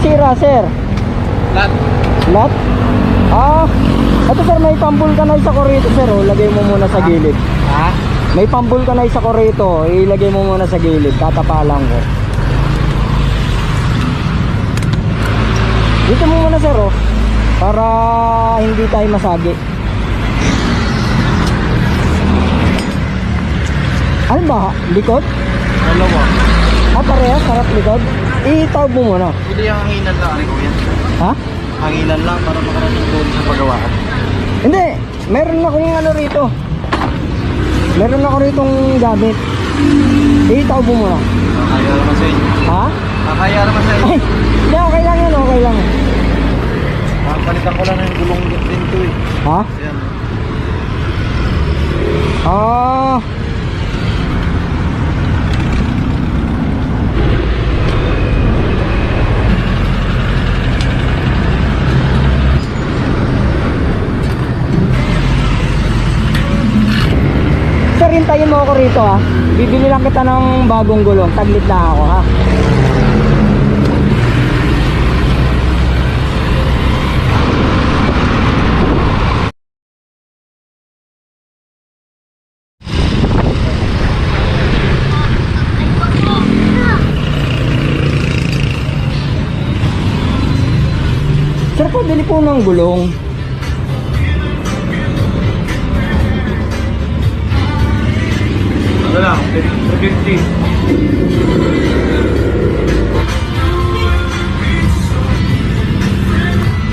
nasira, sir? Lahat. Lot? Ah, ito sir, may pambulkanize ako rito sir, oh. Lagay mo muna sa gilid. Ha? May pambulkanize ako rito, ilagay mo muna sa gilid, tatapalan ko. Dito mo muna sir, oh, para hindi tayo masagi. Ano ba? Likod? Ano mo? Ah, parehas, harap likod. Itawag mo muna. Hindi yung hanginan lang. Ano yan? Ha? Hanginan lang para makarating doon sa pagawaan. Hindi, meron akong ano rito. Meron ako ritong gamit. Itawag mo muna. Kaya naman sa inyo. Ha? Kaya naman sa inyo. Ay, hindi, okay lang yun, okay lang. Palitan ko lang yung gulong din to eh. Ha? Ayan. Ah. Sir, hintayin mo ako rito ha. Bibili lang kita ng bagong gulong. Taglit na ako ha. Sir, pabili po ng gulong. Ano lang? 350.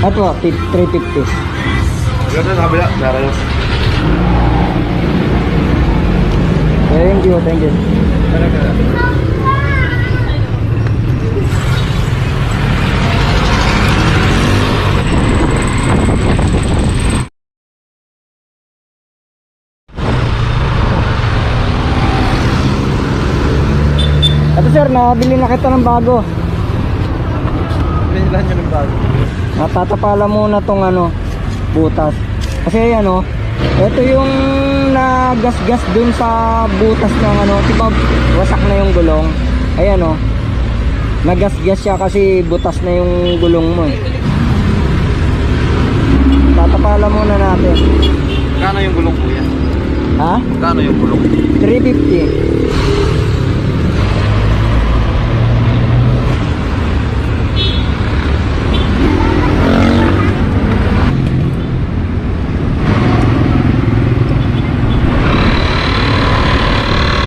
Ito, 350. Ganda sa kabila. Dara yun. Thank you, thank you. Talaga. Ito sir, nabili na kita ng bago. Pinilan nyo ng bago. Natatapala muna tong ano, butas. Kasi ano, ito yung nagasgas dun sa butas ng ano, diba wasak na yung gulong. Ayan o, nagasgas siya kasi butas na yung gulong mo eh. Tatapala muna natin. Kano yung gulong po yan? Ha? Kano yung gulong? 350.